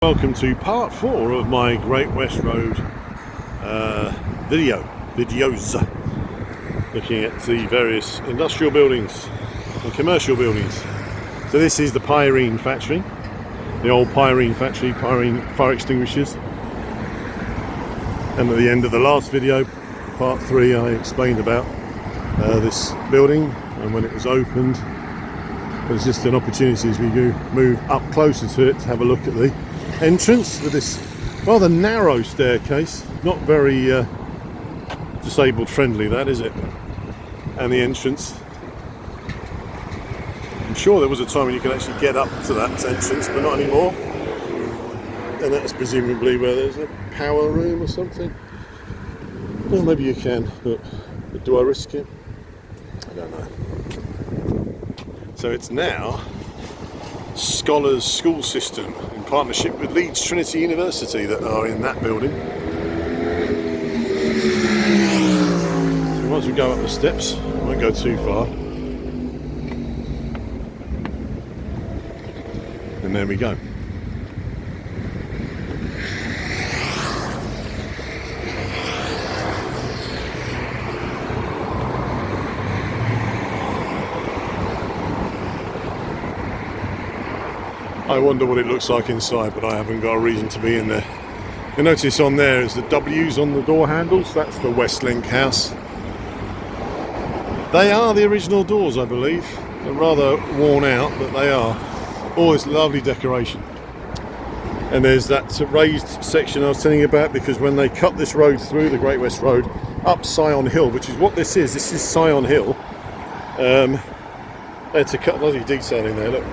Welcome to part 4 of my Great West Road videos looking at the various industrial buildings and commercial buildings. So this is the Pyrene factory, the old Pyrene factory, Pyrene fire extinguishers. And at the end of the last video, part 3, I explained about this building and when it was opened. It was just an opportunity as we move up closer to it to have a look at the entrance with this rather narrow staircase, not very disabled friendly, that is it, and the entrance. I'm sure there was a time when you could actually get up to that entrance, but not anymore, and that's presumably where there's a power room or something. Well, maybe you can, but do I risk it? I don't know. So it's now Scholars School System in partnership with Leeds Trinity University that are in that building. So once we go up the steps, I won't go too far. And there we go. I wonder what it looks like inside, but I haven't got a reason to be in there. You notice on there is the W's on the door handles. That's the Westlink house. They are the original doors, I believe. They're rather worn out, but they are. All this lovely decoration. And there's that raised section I was telling you about, because when they cut this road through, the Great West Road, up Scion Hill, which is what this is Scion Hill. They had to cut bloody detailing there, look.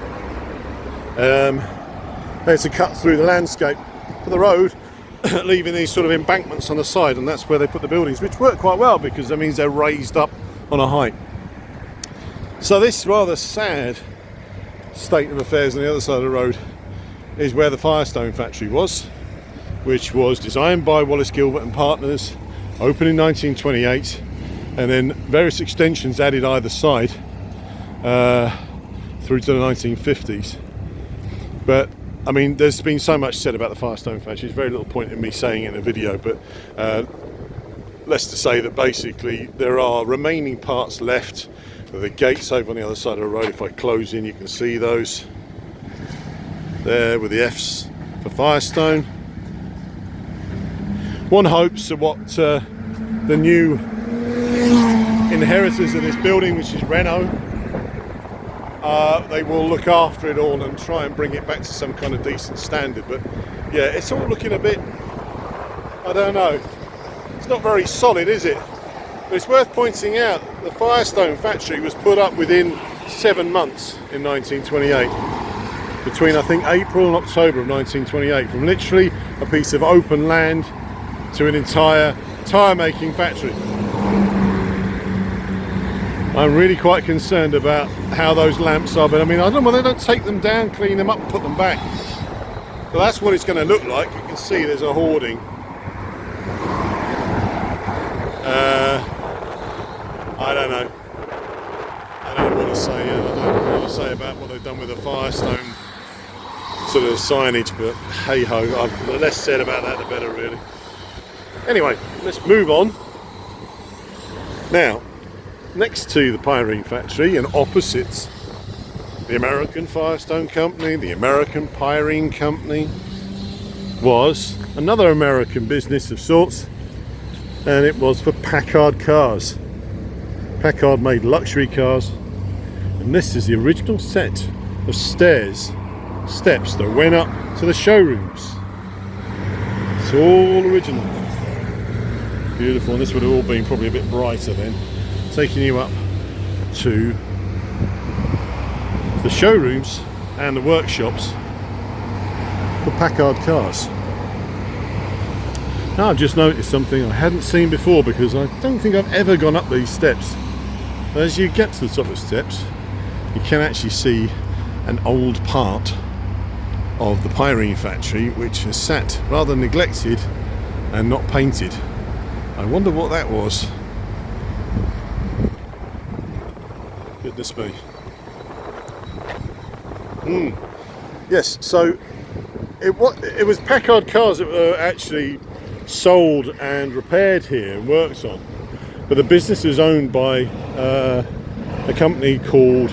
They had to cut through the landscape for the road, leaving these sort of embankments on the side, and that's where they put the buildings, which work quite well because that means they're raised up on a height. So this rather sad state of affairs on the other side of the road is where the Firestone factory was, which was designed by Wallace Gilbert and Partners, opened in 1928, and then various extensions added either side through to the 1950s. But I mean, there's been so much said about the Firestone factory. There's very little point in me saying it in a video, but less to say that basically there are remaining parts left. The gates over on the other side of the road, if I close in, you can see those there with the F's for Firestone. One hopes that what the new inheritors of this building, which is Renault, they will look after it all and try and bring it back to some kind of decent standard. But yeah, it's all looking a bit, I don't know, it's not very solid, is it? But it's worth pointing out the Firestone factory was put up within 7 months in 1928, between I think April and October of 1928, from literally a piece of open land to an entire tyre making factory. I'm really quite concerned about how those lamps are, but I mean, I don't know whether they don't take them down, clean them up and put them back. But that's what it's going to look like. You can see there's a hoarding. I don't know. I don't know what to say. I don't know what to say about what they've done with the Firestone sort of signage, but hey ho, the less said about that the better, really. Anyway, let's move on. Now, next to the Pyrene factory and opposite the American Firestone Company, the American Pyrene Company, was another American business of sorts, and it was for Packard cars. Packard made luxury cars, and this is the original set of steps that went up to the showrooms. It's all original. Beautiful, and this would have all been probably a bit brighter then. Taking you up to the showrooms and the workshops for Packard cars. Now I've just noticed something I hadn't seen before, because I don't think I've ever gone up these steps. As you get to the top of the steps, you can actually see an old part of the Pyrene factory which has sat rather neglected and not painted. I wonder what that was. Goodness me. Yes, so it was Packard cars that were actually sold and repaired here and worked on. But the business is owned by a company called,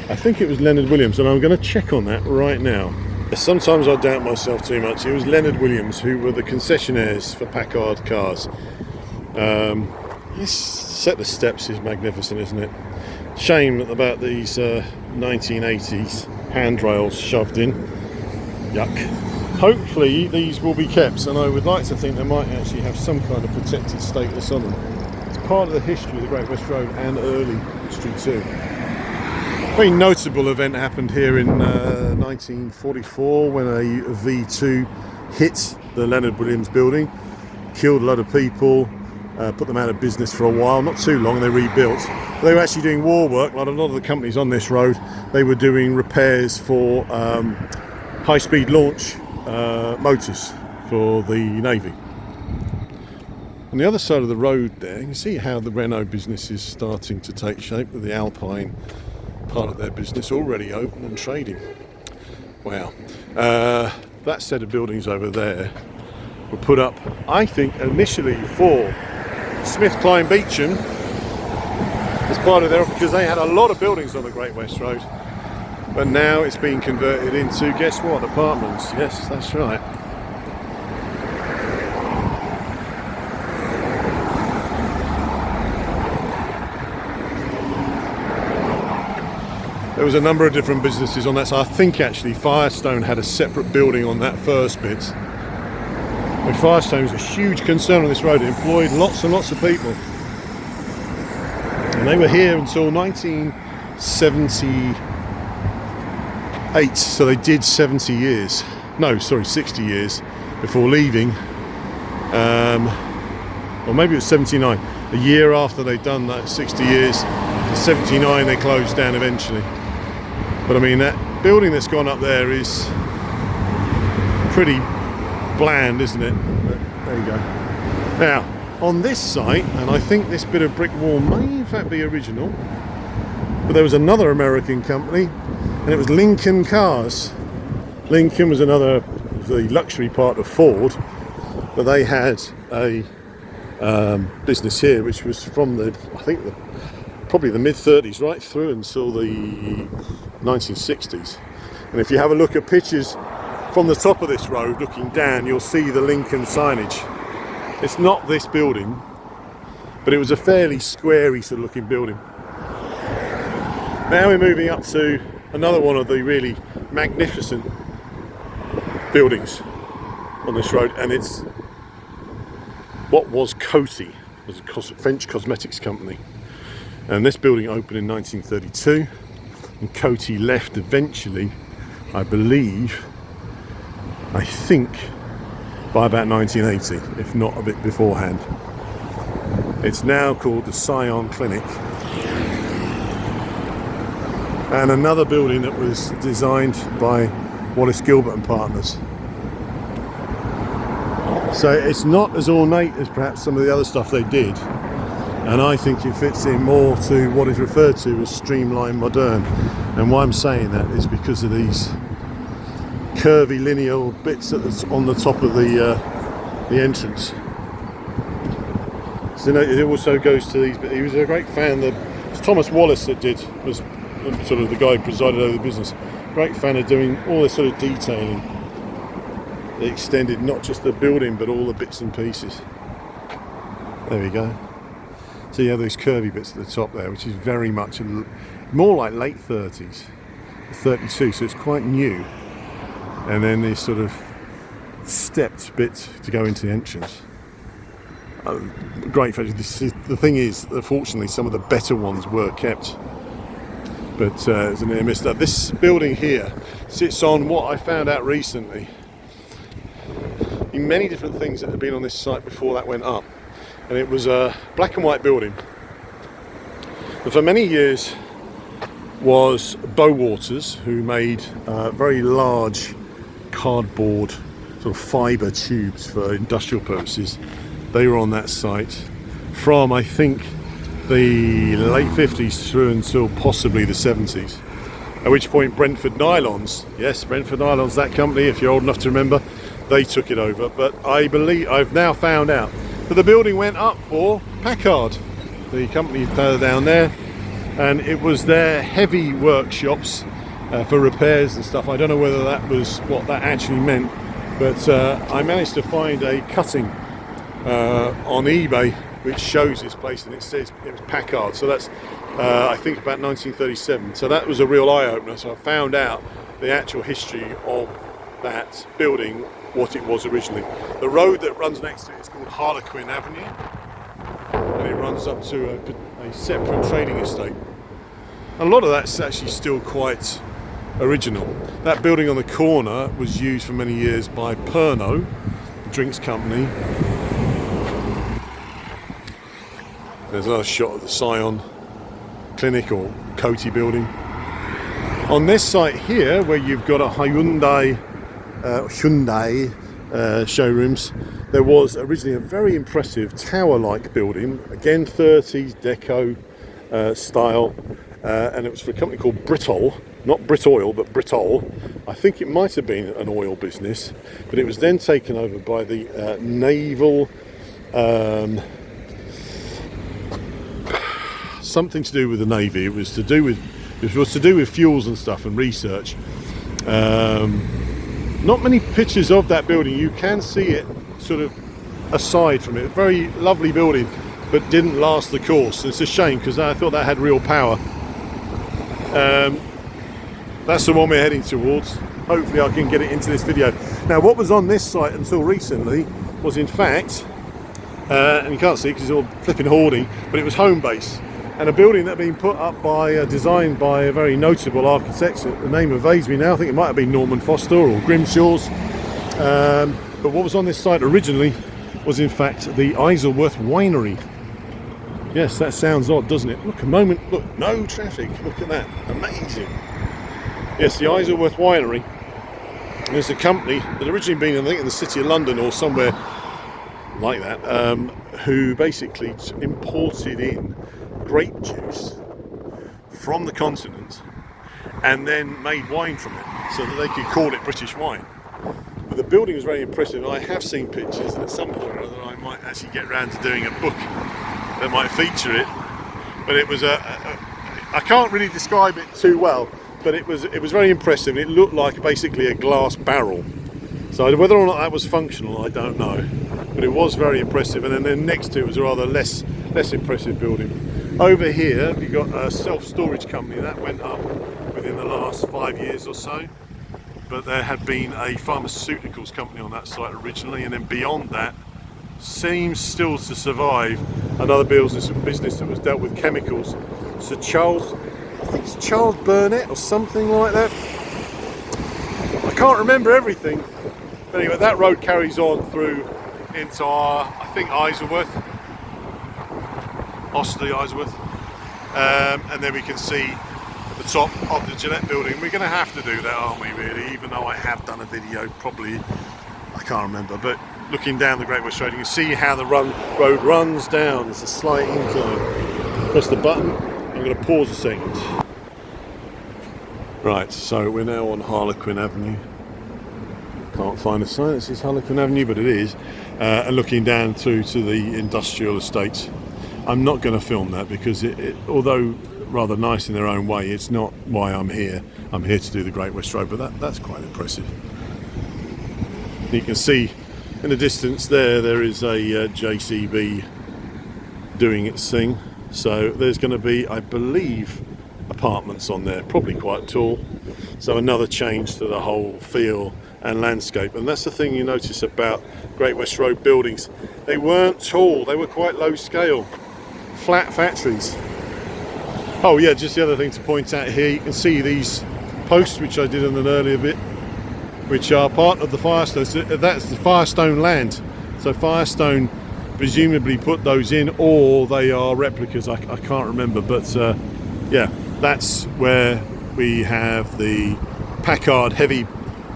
I think it was Leonard Williams, and I'm going to check on that right now. Sometimes I doubt myself too much. It was Leonard Williams who were the concessionaires for Packard cars. This set of steps is magnificent, isn't it? Shame about these 1980s handrails shoved in. Yuck. Hopefully these will be kept, and I would like to think they might actually have some kind of protected status on them. It's part of the history of the Great West Road and early history too. A very notable event happened here in 1944 when a V2 hit the Leonard Williams building, killed a lot of people, put them out of business for a while, not too long, they rebuilt. They were actually doing war work, like a lot of the companies on this road. They were doing repairs for high-speed launch motors for the Navy. On the other side of the road there, you can see how the Renault business is starting to take shape with the Alpine part of their business already open and trading. Wow. That set of buildings over there were put up, I think, initially for SmithKline Beecham as part of their, because they had a lot of buildings on the Great West Road, but now it's been converted into, guess what, apartments. Yes, that's right. There was a number of different businesses on that side. I think actually Firestone had a separate building on that first bit. And Firestone was a huge concern on this road. It employed lots and lots of people. And they were here until 1978. So they did 70 years. No, sorry, 60 years before leaving. Or maybe it was 79. A year after they'd done that 60 years. 79 they closed down eventually. But I mean, that building that's gone up there is pretty bland, isn't it? But there you go. Now, on this site, and I think this bit of brick wall may in fact be original, but there was another American company, and it was Lincoln Cars. Lincoln was the luxury part of Ford, but they had a business here, which was from probably the mid-30s right through until the 1960s. And if you have a look at pictures from the top of this road looking down, you'll see the Lincoln signage. It's not this building, but it was a fairly squarey sort of looking building. Now we're moving up to another one of the really magnificent buildings on this road, and it's what was Coty. It was a French cosmetics company. And this building opened in 1932, and Coty left eventually, I think, by about 1980, if not a bit beforehand. It's now called the Scion Clinic. And another building that was designed by Wallace Gilbert and Partners. So it's not as ornate as perhaps some of the other stuff they did. And I think it fits in more to what is referred to as streamlined modern. And why I'm saying that is because of these curvy lineal bits that's on the top of the entrance. So it also goes to these. He was a great fan. It's Thomas Wallace that was sort of the guy who presided over the business. Great fan of doing all this sort of detailing. It extended not just the building but all the bits and pieces. There we go. So you have those curvy bits at the top there, which is very much more like late 30s, 32, so it's quite new. And then these sort of stepped bits to go into the entrance. Great feature. The thing is, fortunately, some of the better ones were kept. But it's a near miss. This building here sits on what I found out recently. In many different things that had been on this site before that went up. And it was a black and white building. And for many years was Bowaters, who made very large cardboard sort of fibre tubes for industrial purposes. They were on that site from, I think, the late 50s through until possibly the 70s. At which point Brentford Nylons, yes, Brentford Nylons, that company, if you're old enough to remember, they took it over. But I believe, I've now found out that the building went up for Packard, the company further down there, and it was their heavy workshops for repairs and stuff. I don't know whether that was what that actually meant, but I managed to find a cutting on eBay which shows this place, and it says it was Packard. So that's I think about 1937. So that was a real eye-opener. So I found out the actual history of that building, what it was originally. The road that runs next to it is called Harlequin Avenue, and it runs up to a separate trading estate. A lot of that's actually still quite original. That building on the corner was used for many years by Pernod, the drinks company. There's another shot of the Scion Clinic or Coty building. On this site here, where you've got a Hyundai showrooms, there was originally a very impressive tower-like building, again 30s deco style, and it was for a company called Britol, not Brit Oil, but Britol. I think it might have been an oil business, but it was then taken over by the naval, something to do with the Navy. It was to do with fuels and stuff and research. Not many pictures of that building. You can see it sort of aside from it. Very lovely building, but didn't last the course. It's a shame because I thought that had real power. That's the one we're heading towards. Hopefully I can get it into this video. Now, what was on this site until recently was in fact, and you can't see because it's all flipping hoarding, but it was Homebase, and a building that had been put up by, designed by a very notable architect. The name evades me now. I think it might have been Norman Foster or Grimshaw's. But what was on this site originally was in fact the Isleworth Winery. Yes, that sounds odd, doesn't it? Look, a moment, look, no traffic. Look at that, amazing. Yes, the Isleworth Winery is a company that originally been, I think, in the City of London or somewhere like that, who basically imported in grape juice from the continent and then made wine from it so that they could call it British wine. But the building was very impressive, and I have seen pictures, and at some point or other I might actually get around to doing a book that might feature it. But it was I can't really describe it too well, but it was very impressive. It looked like basically a glass barrel. So whether or not that was functional, I don't know, but it was very impressive. And then next to it was a rather less impressive building. Over here we've got a self-storage company that went up within the last 5 years or so, but there had been a pharmaceuticals company on that site originally, and then beyond that seems still to survive another business that was dealt with chemicals. So I think it's Charles Burnett or something like that. I can't remember everything, but anyway, that road carries on through into I think Isleworth, Osterley, Isleworth, and then we can see the top of the Gillette building. We're going to have to do that, aren't we, really? Even though I have done a video, probably, I can't remember, but looking down the Great West Road, you can see how the road runs down. It's a slight incline. Press the button. I'm going to pause a second. Right, so we're now on Harlequin Avenue. Can't find a sign that says Harlequin Avenue, but it is. And looking down through to the industrial estates. I'm not going to film that because although rather nice in their own way, it's not why I'm here. I'm here to do the Great West Road, but that's quite impressive. You can see in the distance there is a JCB doing its thing. So there's going to be, I believe, apartments on there, probably quite tall. So another change to the whole feel and landscape. And that's the thing you notice about Great West Road buildings. They weren't tall, they were quite low scale, flat factories. Oh yeah, just the other thing to point out here, you can see these posts, which I did in an earlier bit, which are part of the Firestone. So that's the Firestone land. So Firestone presumably put those in, or they are replicas, I can't remember, but yeah, that's where we have the Packard heavy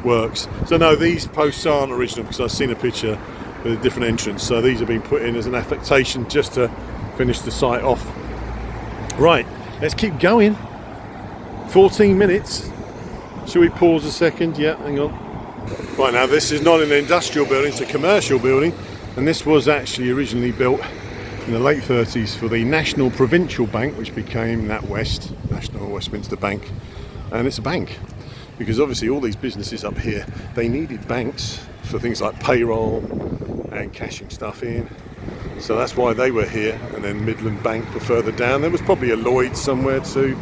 works. So no, these posts aren't original because I've seen a picture with a different entrance, so these have been put in as an affectation just to finish the site off. Right, let's keep going. 14 minutes. Shall we pause a second? Yeah, hang on. Right, now this is not an industrial building, it's a commercial building, and this was actually originally built in the late 30s for the National Provincial Bank, which became NatWest, National Westminster Bank. And it's a bank because obviously all these businesses up here, they needed banks for things like payroll and cashing stuff in. So that's why they were here, and then Midland Bank were further down. There was probably a Lloyd somewhere too.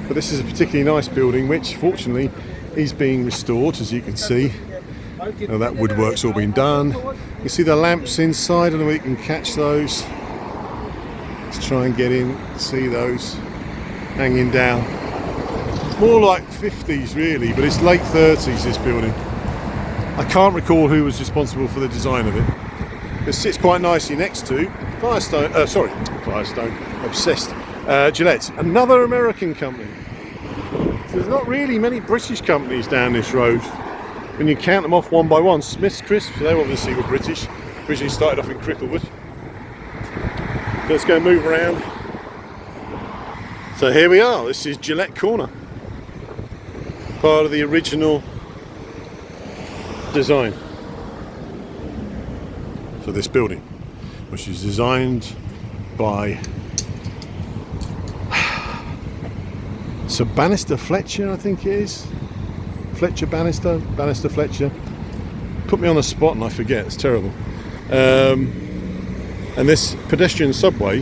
But this is a particularly nice building, which fortunately is being restored, as you can see. Now that woodwork's all been done. You see the lamps inside, I don't know if you can catch those. Let's try and get in, see those hanging down. More like 50s really, but it's late 30s, this building. I can't recall who was responsible for the design of it. It sits quite nicely next to Firestone, obsessed, Gillette, another American company. So there's not really many British companies down this road. When you count them off one by one, Smith's Crisps, they obviously were British. Originally started off in Cricklewood. So let's go move around. So here we are, this is Gillette Corner. Part of the original design for this building, which is designed by Sir Bannister Fletcher, I think it is. Fletcher Bannister, Bannister Fletcher. Put me on the spot and I forget, it's terrible. And this pedestrian subway,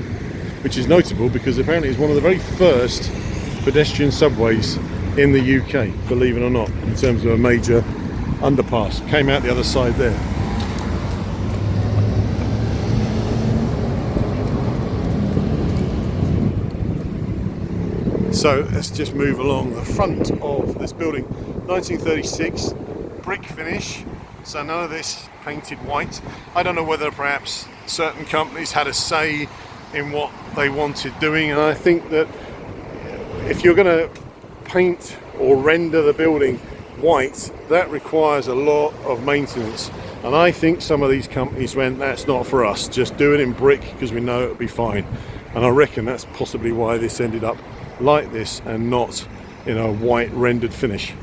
which is notable because apparently it's one of the very first pedestrian subways in the UK, believe it or not, in terms of a major underpass. Came out the other side there. So let's just move along the front of this building. 1936, brick finish, so none of this painted white. I don't know whether perhaps certain companies had a say in what they wanted doing, and I think that if you're going to paint or render the building white, that requires a lot of maintenance, and I think some of these companies went, that's not for us, just do it in brick because we know it'll be fine. And I reckon that's possibly why this ended up like this and not in a white rendered finish.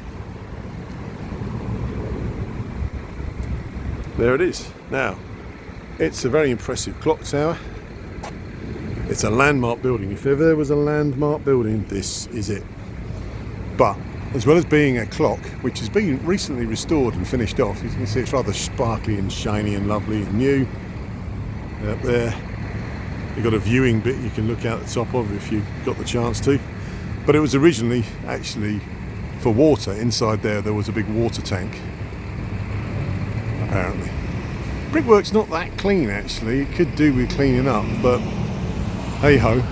There it is. Now, it's a very impressive clock tower. It's a landmark building. If ever there was a landmark building, this is it. But as well as being a clock, which has been recently restored and finished off, you can see it's rather sparkly and shiny and lovely and new. Up there, you've got a viewing bit you can look out the top of if you've got the chance to. But it was originally actually for water. Inside there was a big water tank, apparently. Brickwork's not that clean actually, it could do with cleaning up, but hey ho.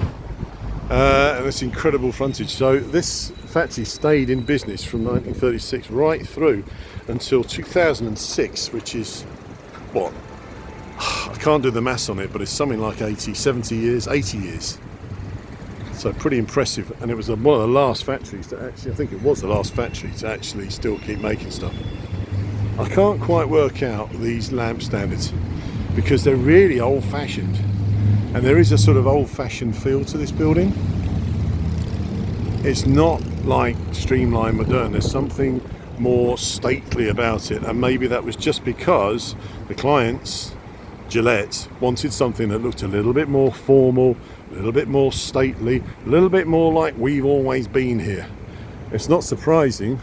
And it's incredible frontage. So this factory stayed in business from 1936 right through until 2006, which is what? I can't do the maths on it, but it's something like 70 years, 80 years. So pretty impressive, and it was one of the last factories to actually, I think it was the last factory to actually still keep making stuff. I can't quite work out these lamp standards because they're really old-fashioned, and there is a sort of old-fashioned feel to this building. It's not like streamlined modern, there's something more stately about it, and maybe that was just because the clients, Gillette, wanted something that looked a little bit more formal, a little bit more stately, a little bit more like we've always been here. It's not surprising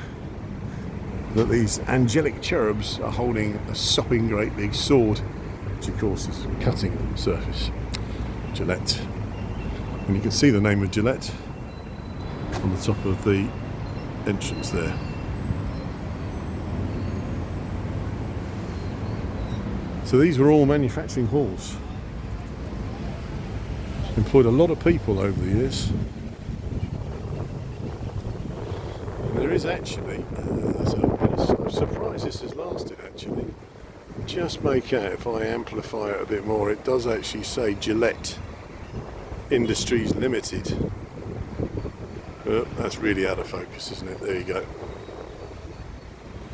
that these angelic cherubs are holding a sopping great big sword, which of course is a cutting surface. Gillette. And you can see the name of Gillette on the top of the entrance there. So these were all manufacturing halls. Employed a lot of people over the years. And there is actually, there's a bit of surprise this has lasted actually. Just make out, if I amplify it a bit more, it does actually say Gillette Industries Limited. Oh, that's really out of focus, isn't it? There you go.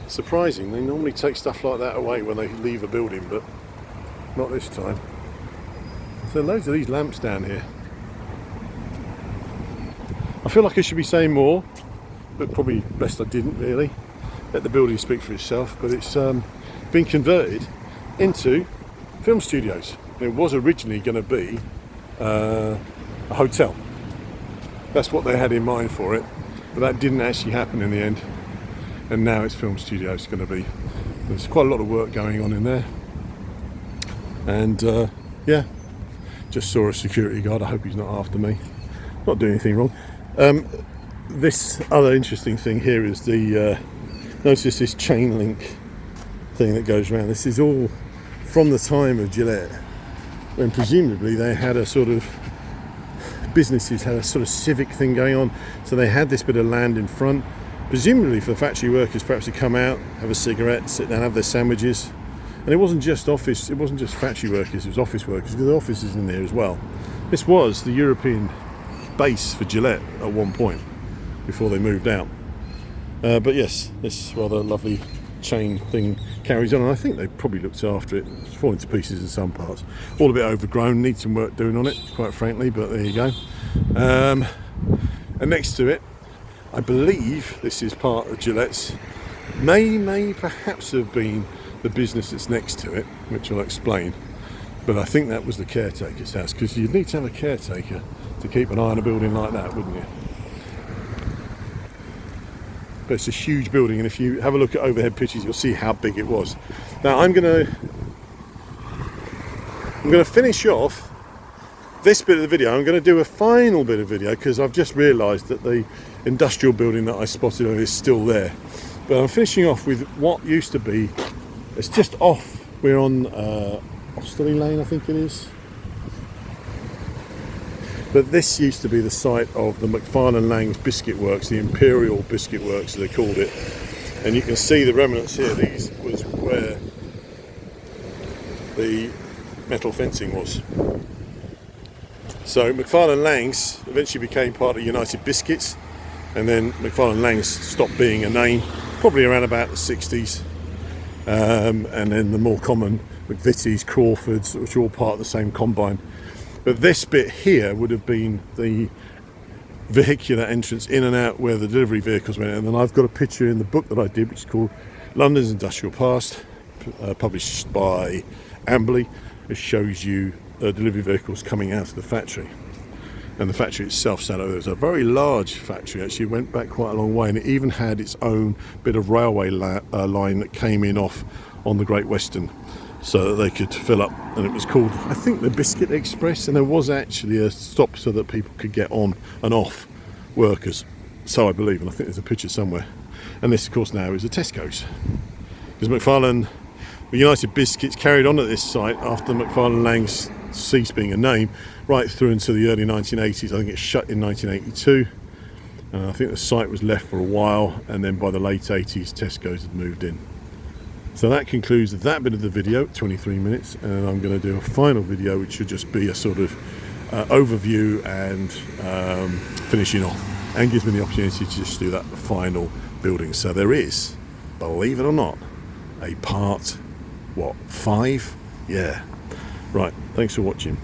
Surprising, they normally take stuff like that away when they leave a building, but not this time. So loads of these lamps down here. I feel like I should be saying more, but probably best I didn't really. Let the building speak for itself, but it's been converted into film studios. It was originally going to be a hotel. That's what they had in mind for it, but that didn't actually happen in the end. And now it's film studios going to be. There's quite a lot of work going on in there. And yeah, just saw a security guard. I hope he's not after me. Not doing anything wrong. This other interesting thing here is the notice this chain link thing that goes around. This is all from the time of Gillette, when presumably they had a sort of businesses had a sort of civic thing going on. So they had this bit of land in front, presumably for the factory workers perhaps to come out, have a cigarette, sit down, have their sandwiches. And it wasn't just factory workers, it was office workers, because the office is in there as well. This was the European base for Gillette at one point before they moved out. But yes, this rather lovely chain thing carries on, and I think they probably looked after it. It's falling to pieces in some parts, all a bit overgrown, needs some work doing on it, quite frankly, but there you go. And next to it, I believe this is part of Gillette's, may perhaps have been the business that's next to it, which I'll explain, but I think that was the caretaker's house, because you'd need to have a caretaker to keep an eye on a building like that, wouldn't you? But it's a huge building, and if you have a look at overhead pictures, you'll see how big it was. Now I'm gonna finish off this bit of the video. I'm going to do a final bit of video because I've just realised that the industrial building that I spotted is still there. But I'm finishing off with what used to be, it's just off, we're on Osterley Lane, I think it is. But this used to be the site of the McFarlane Lang's Biscuit Works, the Imperial Biscuit Works as they called it. And you can see the remnants here. These was where the metal fencing was. So McFarlane Lang's eventually became part of United Biscuits, and then McFarlane Lang's stopped being a name, probably around about the 60s. And then the more common McVitie's, Crawford's, which are all part of the same combine. But this bit here would have been the vehicular entrance in and out where the delivery vehicles went. And then I've got a picture in the book that I did, which is called London's Industrial Past, published by Amberley. It shows you delivery vehicles coming out of the factory. And the factory itself sat over there. It was a very large factory, actually. It went back quite a long way, and it even had its own bit of railway line that came in off on the Great Western, so that they could fill up. And it was called, I think, the Biscuit Express, and there was actually a stop so that people could get on and off, workers, so I believe, and I think there's a picture somewhere. And this, of course, now is a Tesco's, because McFarlane, the United Biscuits carried on at this site after McFarlane Lang's ceased being a name, right through into the early 1980s. I think it shut in 1982. I think the site was left for a while, and then by the late 80s, Tesco's had moved in. So that concludes that bit of the video, 23 minutes, and I'm going to do a final video which should just be a sort of overview and finishing off, and gives me the opportunity to just do that final building. So there is, believe it or not, a part, 5? Yeah. Right, thanks for watching.